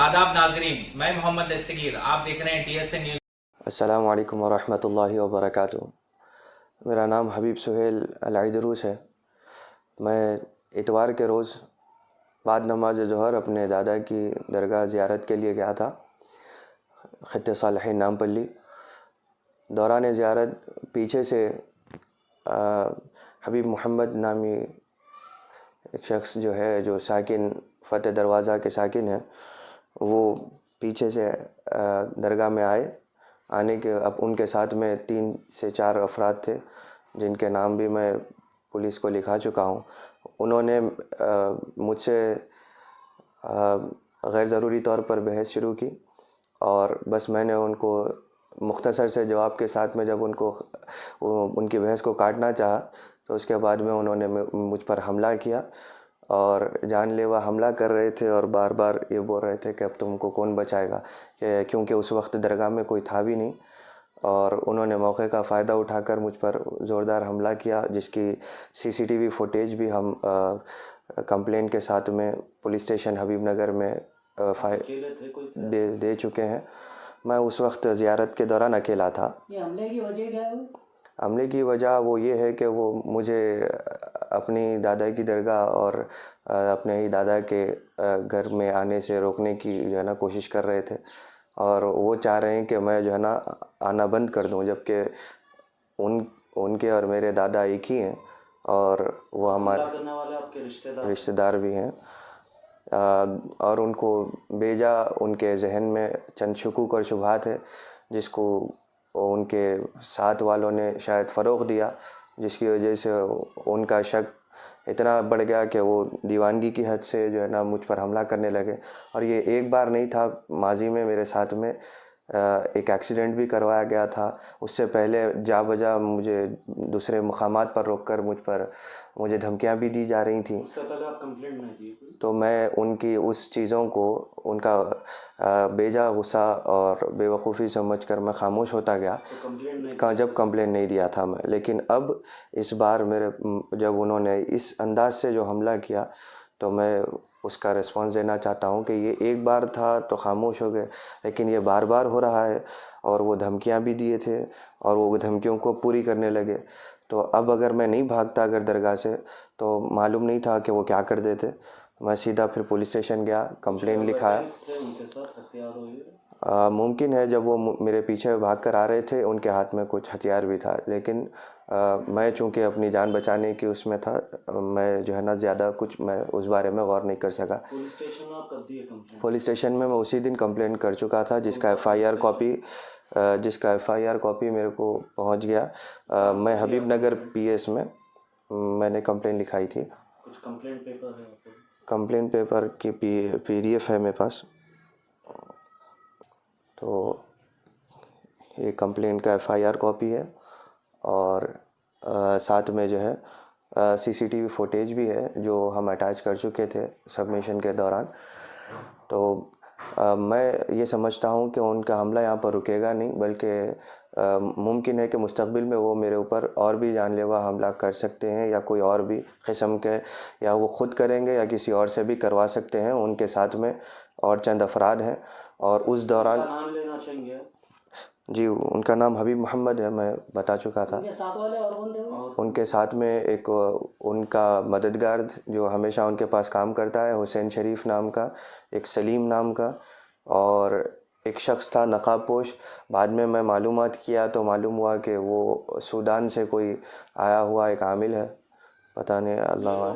आदाब नाजरीन, मैं मोहम्मद दस्तगीर, आप देख रहे हैं TSN न्यूज़। अस्सलामु अलैकुम वरहमतुल्लाहि वबरकातुहू। मेरा नाम हबीब सुहेल अल-आइदरूस है। मैं इतवार के रोज़ बाद नमाज ज़ोहर अपने दादा की दरगाह ज़ियारत के लिए गया था, ख़ित्ते सालिहीन नामपल्ली। दौरान ज़ियारत पीछे से हबीब मोहम्मद नामी एक शख्स जो साकिन फ़तेह दरवाज़ा के साकिन हैं, वो पीछे से दरगाह में आने के अब उनके साथ में 3 से 4 अफराद थे, जिनके नाम भी मैं पुलिस को लिखा चुका हूँ। उन्होंने मुझसे गैर ज़रूरी तौर पर बहस शुरू की और बस मैंने उनको मुख्तसर से जवाब के साथ में जब उनकी बहस को काटना चाहा, तो उसके बाद में उन्होंने मुझ पर हमला किया और जानलेवा हमला कर रहे थे और बार बार ये बोल रहे थे कि अब तुमको कौन बचाएगा, क्योंकि उस वक्त दरगाह में कोई था भी नहीं। और उन्होंने मौके का फ़ायदा उठाकर मुझ पर ज़ोरदार हमला किया, जिसकी CCTV फुटेज भी हम कंप्लेंट के साथ में पुलिस स्टेशन हबीब नगर में दे चुके हैं। मैं उस वक्त ज़ियारत के दौरान अकेला था। ये हमले की वजह क्या है? हमले की वजह वो ये है कि वो मुझे अपनी दादा की दरगाह और अपने ही दादा के घर में आने से रोकने की कोशिश कर रहे थे, और वो चाह रहे हैं कि मैं आना बंद कर दूं, जबकि उनके और मेरे दादा एक ही हैं और वो हमारे करने वाले आपके रिश्तेदार भी हैं। और उनको बेजा उनके जहन में चंद शकूक और शुबहात है, जिसको उनके साथ वालों ने शायद फ़रोग़ दिया, जिसकी वजह से उनका शक इतना बढ़ गया कि वो दीवानगी की हद से मुझ पर हमला करने लगे। और ये एक बार नहीं था, माजी में मेरे साथ में एक एक्सीडेंट भी करवाया गया था। उससे पहले जा बजा मुझे दूसरे मुकामात पर रोककर मुझे धमकियां भी दी जा रही थी। उससे पहले आप कंप्लेंट नहीं दी? तो मैं उनकी उस चीज़ों को, उनका बेजा गुस्सा और बेवकूफ़ी समझकर मैं खामोश होता गया। जब कंप्लेंट नहीं दिया था मैं, लेकिन अब इस बार जब उन्होंने इस अंदाज से जो हमला किया, तो मैं उसका रिस्पॉन्स देना चाहता हूँ कि ये एक बार था तो खामोश हो गए, लेकिन ये बार बार हो रहा है। और वो धमकियाँ भी दिए थे और वो धमकियों को पूरी करने लगे। तो अब अगर मैं नहीं भागता अगर दरगाह से, तो मालूम नहीं था कि वो क्या कर देते। मैं सीधा फिर पुलिस स्टेशन गया, कंप्लेन लिखाया। मुमकिन है जब वो मेरे पीछे भाग कर आ रहे थे, उनके हाथ में कुछ हथियार भी था, लेकिन मैं चूँकि अपनी जान बचाने की उसमें था, मैं ज़्यादा कुछ मैं उस बारे में गौर नहीं कर सका। पुलिस स्टेशन में आप कब दिए कंप्लेंट? पुलिस स्टेशन में मैं उसी दिन कंप्लेंट कर चुका था, जिसका FIR कॉपी मेरे को पहुंच गया। मैं हबीब नगर PS में मैंने कंप्लेंट लिखाई थी। कुछ कंप्लेंट पेपर है आपको? कंप्लेंट पेपर की PDF है मेरे पास। तो ये कंप्लेंट का FIR कॉपी है और साथ में CCTV फुटेज भी है, जो हम अटैच कर चुके थे सबमिशन के दौरान। तो मैं ये समझता हूँ कि उनका हमला यहाँ पर रुकेगा नहीं, बल्कि मुमकिन है कि मुस्तक़बिल में वो मेरे ऊपर और भी जानलेवा हमला कर सकते हैं, या कोई और भी किस्म के, या वो ख़ुद करेंगे या किसी और से भी करवा सकते हैं। उनके साथ में और चंद अफराद हैं, और उस दौरान नाम लेना चाहेंगे? जी, उनका नाम हबीब मोहम्मद है, मैं बता चुका था। उनके साथ वाले और कौन थे? उनके साथ में एक उनका मददगार जो हमेशा उनके पास काम करता है, हुसैन शरीफ नाम का, एक सलीम नाम का, और एक शख्स था नकाबपोश। बाद में मैं मालूमात किया तो मालूम हुआ कि वो सूडान से कोई आया हुआ एक आमिल है। पता नहीं, अल्लाह,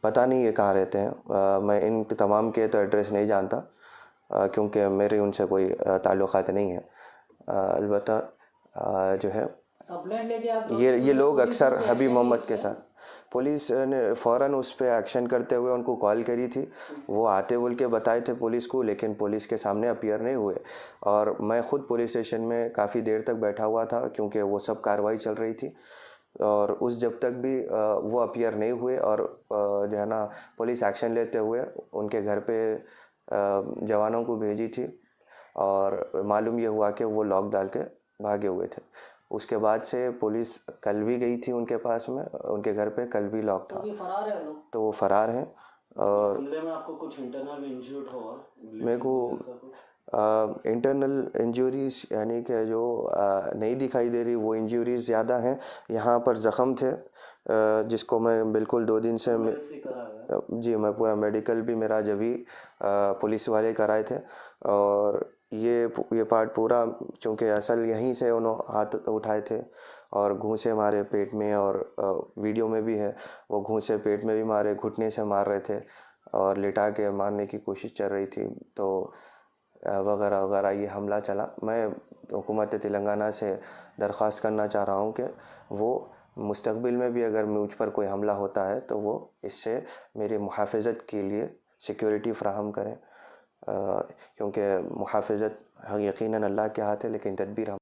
पता नहीं ये कहाँ रहते हैं। मैं इन तमाम के तो एड्रेस नहीं जानता, क्योंकि मेरे उनसे कोई ताल्लुक़ात नहीं है। अलबत्ता कंप्लेंट लेके आप ये लोग अक्सर हबीब मोहम्मद के साथ, पुलिस ने फ़ौरन उस पर एक्शन करते हुए उनको कॉल करी थी। वो आते बोल के बताए थे पुलिस को, लेकिन पुलिस के सामने अपीयर नहीं हुए। और मैं ख़ुद पुलिस स्टेशन में काफ़ी देर तक बैठा हुआ था, क्योंकि वो सब कार्रवाई चल रही थी। और जब तक भी वो अपीयर नहीं हुए और पुलिस एक्शन लेते हुए उनके घर पे जवानों को भेजी थी, और मालूम ये हुआ कि वो लॉक डाल के भागे हुए थे। उसके बाद से पुलिस कल भी गई थी उनके पास में, उनके घर पे कल भी लॉक था। तो फरार है लोग? तो वो फ़रार हैं। और हमले में आपको कुछ इंटरनल इंजर्ड हुआ? मेरे को ऐसा कुछ? इंटरनल इंजरीज यानी कि जो नहीं दिखाई दे रही वो इंजरीज ज़्यादा हैं। यहाँ पर ज़ख़म थे जिसको मैं बिल्कुल 2 दिन से से कराया? जी मैं पूरा मेडिकल भी मेरा जब भी पुलिस वाले कराए थे। और ये पार्ट पूरा चूँकि असल यहीं से उन्होंने हाथ उठाए थे और घूंसे मारे पेट में, और वीडियो में भी है वो घूंसे पेट में भी मारे, घुटने से मार रहे थे और लिटा के मारने की कोशिश चल रही थी, तो वगैरह वगैरह ये हमला चला। मैं हुकूमत तेलंगाना से दरख्वास्त करना चाह रहा हूँ कि वो मुस्तकबिल में भी अगर मुझ पर कोई हमला होता है तो वो इससे मेरी मुहाफ़िज़त के लिए सिक्योरिटी फ़राहम करें, क्योंकि मुहाफ़िज़त यकीनन अल्लाह के हाथ है, लेकिन तदबीर हम